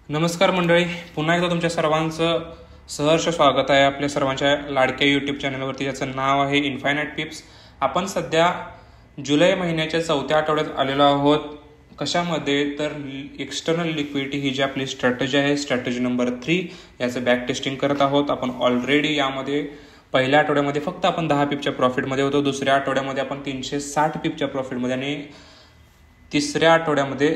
नमस्कार मंडळी, पुन्हा एकदा तुमच्या सर्वांचं सहर्ष स्वागत आहे आपल्या सर्वांच्या लाडक्या यूट्यूब चॅनलवरती, ज्याचं नाव आहे इन्फायनाइट टिप्स. आपण सध्या जुलै महिन्याच्या 4थ्या आठवड्यात आलेलो आहोत. कशामध्ये तर एक्सटर्नल लिक्विडिटी ही जी आपली स्ट्रॅटेजी आहे, स्ट्रॅटेजी नंबर 3, याचं बॅक टेस्टिंग करत आहोत. आपण ऑलरेडी यामध्ये पहिल्या आठवड्यामध्ये फक्त आपण 10 पिपच्या प्रॉफिटमध्ये होतो, दुसऱ्या आठवड्यामध्ये आपण 360 पिपच्या प्रॉफिटमध्ये आणि दुसऱ्या आठवड्यामध्ये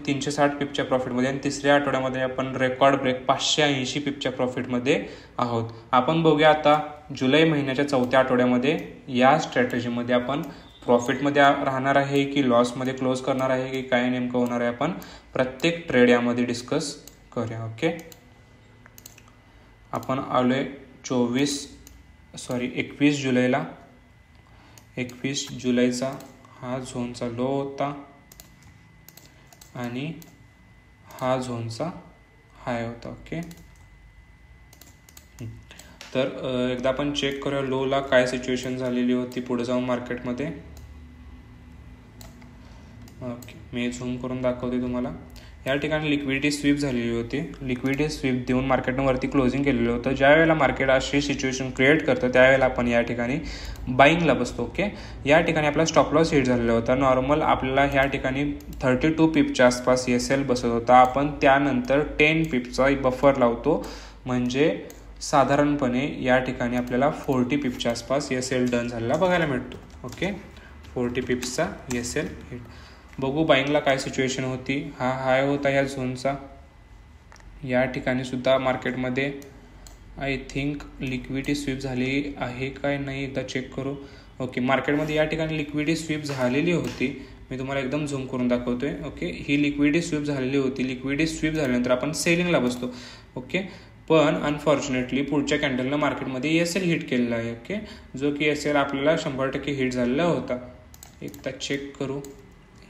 360 पिपच्या प्रॉफिटमध्ये आणि तिसऱ्या आठवड्यामध्ये आपण रेकॉर्ड ब्रेक 580 पिपच्या प्रॉफिटमध्ये आहोत. आपण बघूया आता जुलै महिन्याच्या 4थ्या आठवड्यामध्ये या स्ट्रॅटेजीमध्ये आपण प्रॉफिटमध्ये राहणार आहे की लॉसमध्ये क्लोज करणार आहे की काय नेमकं होणार आहे, आपण प्रत्येक ट्रेड यामध्ये डिस्कस करूया. ओके, आपण आलोय 21 जुलैला. 21 जुलैचा हा झोनचा लो होता आणि हा झोनचा हाय होता. ओके, तर एकदा आपण चेक करूया लोला काय सिच्युएशन झालेली होती पुढे जाऊन मार्केटमध्ये. ओके, मी झूम करून दाखवते तुम्हाला. या ठिकाणी लिक्विडिटी स्वीप झालेली होती. लिक्विडिटी स्वीप देऊन मार्केटनं वरती क्लोजिंग केलेलं होतं. ज्या वेळेला मार्केट अशी सिच्युएशन क्रिएट करतं त्यावेळेला आपण या ठिकाणी बाईंगला बसतो. ओके, या ठिकाणी आपला स्टॉप लॉस हिट झालेला होता. नॉर्मल आपल्याला ह्या ठिकाणी 32 पिपच्या आसपास SL बसत होता. आपण त्यानंतर 10 पिपचा बफर लावतो, म्हणजे साधारणपणे या ठिकाणी आपल्याला 40 पिपच्या आसपास SL डन झालेला बघायला मिळतो. Okay, 40 पिप्सचा SL hit. बघू बाईंगला काय सिच्युएशन होती. हा हाय होता या झोनचा. या ठिकाणी सुद्धा मार्केटमध्ये आय थिंक लिक्विडिटी स्वीप झाली आहे काय नाही एकदा चेक करू. ओके, मार्केटमध्ये या ठिकाणी लिक्विडिटी स्वीप झालेली होती. मी तुम्हाला एकदम झूम करून दाखवतोय. ओके, ही लिक्विडिटी स्वीप झालेली होती. लिक्विडिटी स्वीप झाल्यानंतर आपण सेलिंगला बसतो. ओके, पण अनफॉर्च्युनेटली पुढच्या कॅन्डलनं मार्केटमध्ये SL हिट केलेला आहे. ओके, जो की SL आपल्याला 100% हिट झालेला होता. एकदा चेक करू.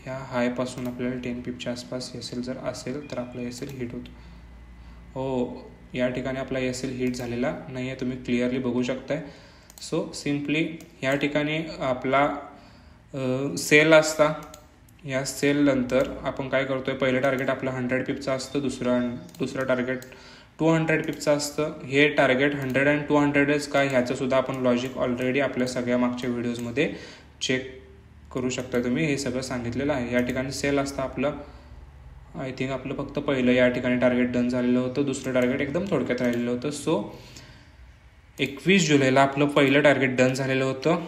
ह्या हायपासून आपल्याला 10 पिपच्या आसपास SL जर असेल तर आपला SL हिट होतो. हो, या ठिकाणी आपला SL हिट झालेला नाही आहे, तुम्ही क्लिअरली बघू शकताय. सो सिम्पली या ठिकाणी आपला सेल असता. या सेलनंतर आपण काय करतोय, पहिलं टार्गेट आपलं 100 पिपचं असतं, दुसरं टार्गेट 200 पिपचं असतं. हे टार्गेट 100 आणि 200च काय ह्याचं सुद्धा आपण लॉजिक ऑलरेडी आपल्या सगळ्या मागच्या व्हिडिओजमध्ये चेक करू शकता तुम्ही. हे सगळं सांगितलेलं आहे. या ठिकाणी सेल असतं आपलं. आय थिंक आपलं फक्त पहिलं या ठिकाणी टार्गेट डन झालेलं होतं, दुसरं टार्गेट एकदम थोडक्यात राहिलेलं होतं. सो 21 जुलैला आपलं पहिलं टार्गेट डन झालेलं होतं.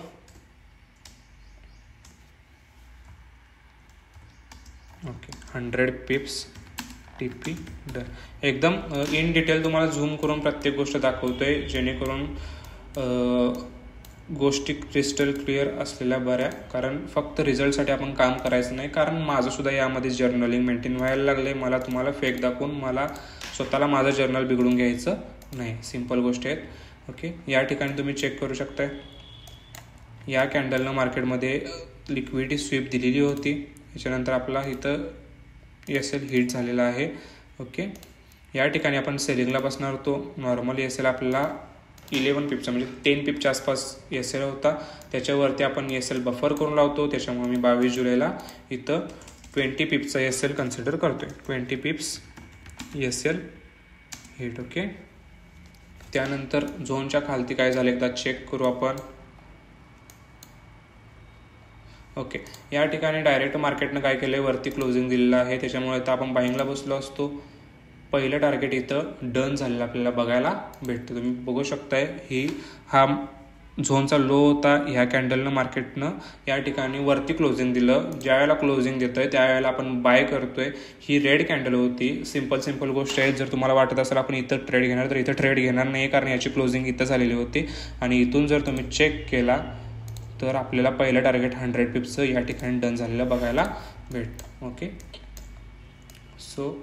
Okay, 100 पिप्स TP done. एकदम इन डिटेल तुम्हाला झूम करून प्रत्येक गोष्ट दाखवतोय, जेणेकरून गोष्टी क्रिस्टल क्लिअर असलेल्या बऱ्या. कारण फक्त रिझल्टसाठी आपण काम करायचं नाही. कारण माझं सुद्धा यामध्ये जर्नलिंग मेंटेन व्हायला लागले. मला तुम्हाला फेक दाखवून मला स्वतःला माझं जर्नल बिघडून घ्यायचं नाही. सिम्पल गोष्टी आहेत. ओके, या ठिकाणी तुम्ही चेक करू शकताय. या कॅन्डलनं मार्केटमध्ये लिक्विडिटी स्वीप दिलेली होती. याच्यानंतर आपला इथं SL हिट झालेला आहे. ओके, या ठिकाणी आपण सेलिंगला बसणार होतो. नॉर्मली SL आपल्याला 11 पिपचा म्हणजे 10 पिपच्या आसपास SL होता. त्याच्यावरती आपण SL बफर करून लावतो. त्याच्यामुळे मी 22 जुलैला इथं 20 पिपचा SL कन्सिडर करतोय. 20 पिप्स SL हिट. ओके, त्यानंतर झोनच्या खालती काय झालं एकदा चेक करू आपण. ओके, या ठिकाणी डायरेक्ट मार्केटनं काय केलं आहे, वरती क्लोजिंग दिलेलं आहे. त्याच्यामुळे आता आपण बाईंगला बसलो असतो. पहिलं टार्गेट इथं डन झालेलं आपल्याला बघायला भेटतं. तुम्ही बघू शकताय हा झोनचा लो होता. ह्या कॅन्डलनं मार्केटनं या ठिकाणी वरती क्लोजिंग दिलं. ज्या वेळेला क्लोजिंग देतोय त्यावेळेला आपण बाय करतोय. ही रेड कॅन्डल होती. सिम्पल गोष्ट आहे. जर तुम्हाला वाटत असेल आपण इथं ट्रेड घेणार तर इथं ट्रेड घेणार नाही, कारण याची क्लोजिंग इथं झालेली होती. आणि इथून जर तुम्ही चेक केला तर आपल्याला पहिलं टार्गेट 100 पिप्सचं या ठिकाणी डन झालेलं बघायला भेटतं. ओके, सो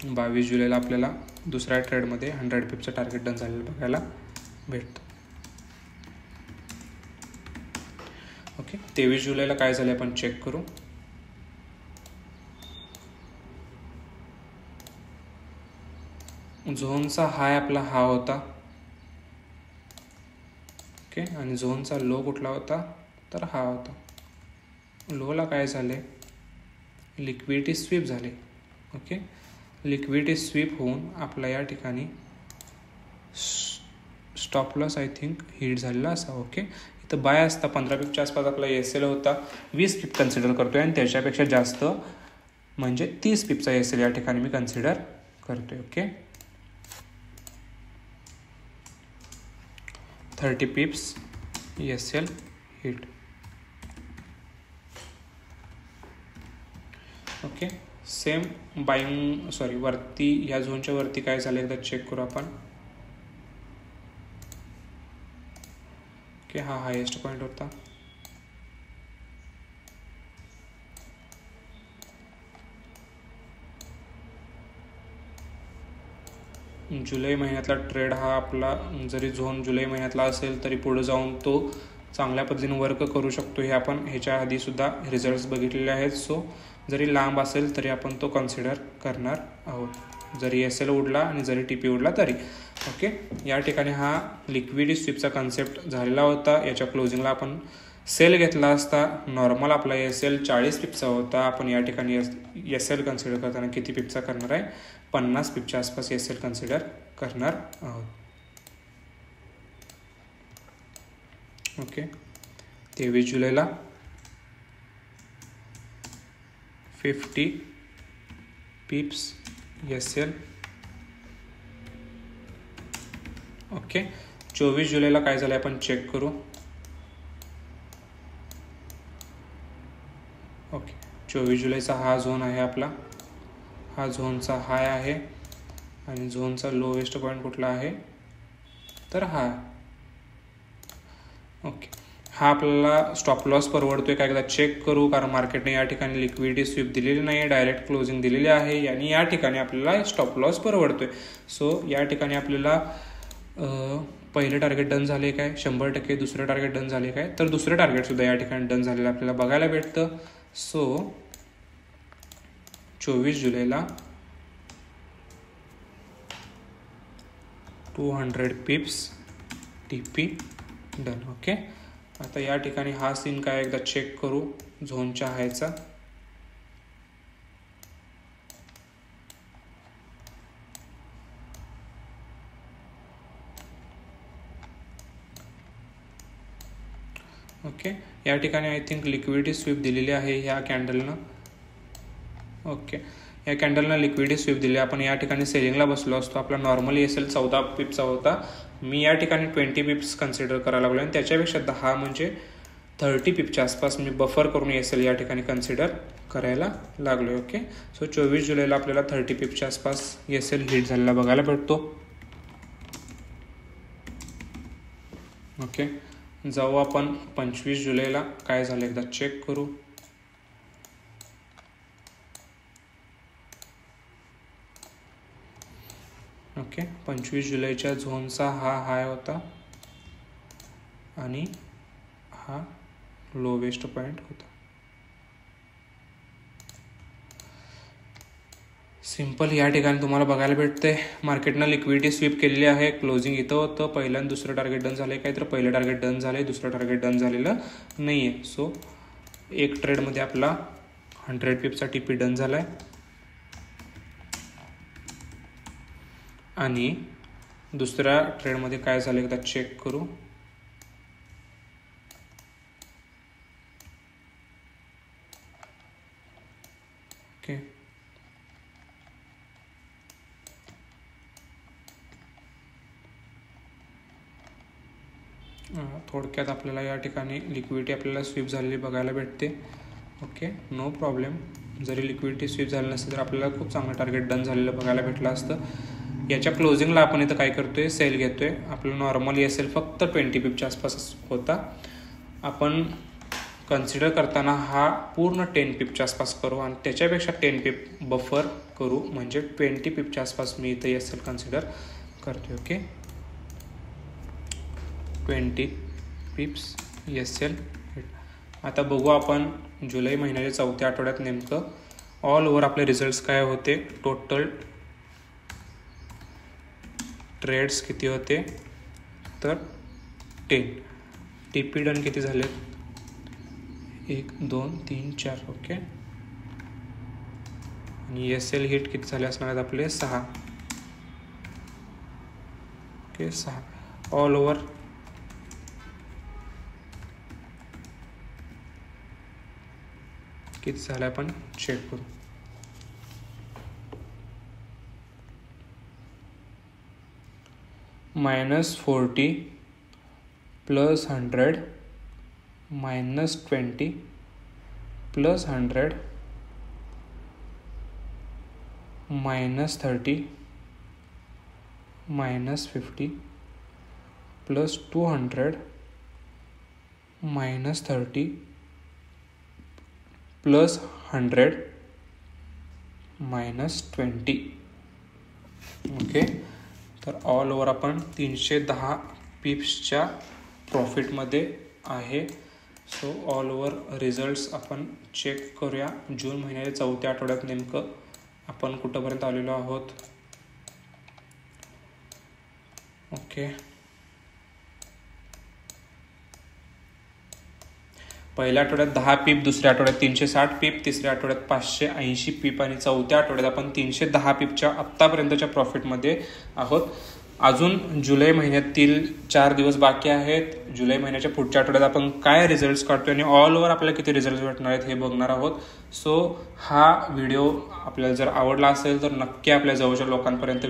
22 जुलैला आपल्याला दुसऱ्या ट्रेडमध्ये 100 पिपचं टार्गेट डन झालेलं बघायला भेटतं. ओके, 23 जुलैला काय झालं आपण चेक करू. झोनचा हाय आपला हा होता. ओके, आणि झोनचा लो कुठला होता तर हा होता. लोला काय झाले, लिक्विडिटी स्वीप झाले. ओके, लिक्विडिटी स्वीप होऊन आपला या ठिकाणी stop loss I think hit झालेला असा. ओके, इथं बाय असता 15 पिपच्या आसपास आपला एस एल होता. 20 पिप कन्सिडर करतोय आणि त्याच्यापेक्षा जास्त म्हणजे 30 पिपचा एस एल या ठिकाणी मी कन्सिडर करतोय. Okay, 30 पिप्स S L hit. Okay, same buying वरती या झोनच्या वरती काय झालं एकदा चेक करू आपण. ओके, हा हायेस्ट पॉईंट होता. जुलै महिन्यातला ट्रेड हा आपला जरी झोन जुलै महिन्यातला असेल तरी पुढे जाऊन तो चांगल्या पद्धतीने वर्क करू शकतो. हे आपण ह्याच्या आधीसुद्धा रिझल्ट्स बघितलेले आहेत. सो जरी लांब असेल तरी आपण तो कन्सिडर करणार आहोत, जरी एस एल उडला आणि जरी टी पी उडला तरी. ओके, या ठिकाणी हा लिक्विडिटी स्वीपचा कन्सेप्ट झालेला होता. याच्या क्लोजिंगला आपण सेल घेतला असता. नॉर्मल आपला एस एल 40 पिपचा होता. आपण या ठिकाणी एस एल कन्सिडर करताना किती पिपचा करणार आहे, 50 पिपच्या आसपास एस एल कन्सिडर करणार आहोत. ओके, 23 जुलैला 50 पिप्स एस एल. ओके, 24 जुलैला काय झालं आपण चेक करू. ओके, 24 जुलैचा हा झोन आहे आपला. हा झोनचा हाय आहे आणि झोनचा लोवेस्ट पॉईंट कुठला आहे तर हा. ओके, हा आपल्याला स्टॉप लॉस परवडतोय का एकदा चेक करू, कारण मार्केटने या ठिकाणी लिक्विडिटी स्वीप दिलेली नाही, डायरेक्ट क्लोजिंग दिलेली आहे आणि या ठिकाणी आपल्याला स्टॉप लॉस परवडतोय. सो या ठिकाणी आपल्याला पहिले टार्गेट डन झाले काय 100%, दुसरं टार्गेट डन झाले काय तर दुसरं टार्गेटसुद्धा या ठिकाणी डन झालेलं आपल्याला बघायला भेटतं. सो 24 जुलैला 200 पिप्स टी पी डन. ओके, आता या ठिकाणी हा सीन काय एकदा चेक करू झोनच्या हायचा. ओके, या ठिकाणी आय थिंक लिक्विडिटी स्वीप दिलेली आहे ह्या कॅन्डलनं. ओके, या कॅन्डलनं लिक्विडिटी स्वीप दिली. आपण या ठिकाणी सेलिंगला बसलो असतो. आपला नॉर्मली एस एल 14 पिपचा होता. मी या ठिकाणी 20 पिप्स कन्सिडर करायला लागलो आणि त्याच्यापेक्षा 10 म्हणजे 30 पिपच्या आसपास मी बफर करून एस एल या ठिकाणी कन्सिडर करायला लागलो. ओके, सो 24 जुलैला आपल्याला 30 पिपच्या आसपास एस एल हिट झालेला बघायला भेटतो. ओके, जाऊ आपण 25 जुलैला काय झालं एकदा चेक करू. ओके, 25 जुलैच्या झोनचा हा हाय होता आणि हा लोवेस्ट पॉईंट होता. सिंपल या ठिकाणी तुम्हाला बघायला भेटते मार्केटनं लिक्विडिटी स्वीप केलेली आहे. क्लोजिंग इथं होतं. पहिलं आणि दुसरं टार्गेट डन झालं काय तर पहिलं टार्गेट डन झालं आहे, दुसरं टार्गेट डन झालेलं नाही आहे. सो एक ट्रेडमध्ये आपला 100 पिपचा टी पी डन झाला आहे आणि दुसऱ्या ट्रेडमध्ये काय झालं एकदा चेक करू. ओके, थोडक्यात आपल्याला या ठिकाणी लिक्विडिटी आपल्याला स्वीप झालेली बघायला भेटते. Okay, no problem. जरी लिक्विडिटी स्वीप झाली नसते तर आपल्याला खूप चांगलं टार्गेट डन झालेलं बघायला भेटलं असतं. याच्या क्लोजिंगला आपण इथं काय करतोय सेल घेतोय. आपलं नॉर्मली एस-एल फक्त 20 पिपच्या आसपास होता. आपण कन्सिडर करताना हा पूर्ण 10 पिपच्या आसपास करू आणि त्याच्यापेक्षा 10 पिप बफर करू, म्हणजे 20 पिपच्या आसपास मी इथं एस-एल कन्सिडर करतोय. Okay, 20 पिप्स SL. आता बघू आपण जुलै महिन्याच्या चौथ्या आठवड्यात नेमकं ऑल ओव्हर आपले रिझल्ट्स काय होते. टोटल ट्रेड्स किती होते तर 10. टी पी डन किती झाले 1 2 3 4. ओके, आणि SL हिट किती झाले असणार आहेत आपले 6. ओके 6. ऑल ओव्हर किती झालं आपण चेक करू. -40 + 100 -20 + 100 -30 -50 + 200 -30 + 100 -20. ओके, तर ऑल ओव्हर आपण 310 पिप्सच्या प्रॉफिटमध्ये आहे. सो ऑल ओव्हर रिझल्ट्स आपण चेक करूया. जून महिन्याच्या 4थ्या आठवड्यात नेमकं आपण कुठंपर्यंत आलेलो आहोत. ओके, पहिल्या आठवड्यात 10 पीप, दुसऱ्या आठवड्यात 360 पीप, तिसऱ्या आठवड्यात 580 पीप आणि चौथ्या आठवड्यात आपण 310 पीपच्या आत्तापर्यंतच्या प्रॉफिटमध्ये आहोत. अजून जुलै महिन्यातील 4 दिवस बाकी आहेत. जुलै महिन्याच्या पुढच्या आठवड्यात आपण काय रिझल्ट्स काढतोय आणि ऑल ओव्हर आपल्याला किती रिझल्ट्स भेटणार आहेत हे बघणार आहोत. सो हा व्हिडिओ आपल्याला जर आवडला असेल तर नक्की आपल्या जवळच्या लोकांपर्यंत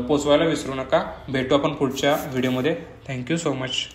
पोचवायला विसरू नका. भेटू आपण पुढच्या व्हिडिओमध्ये. Thank you so much.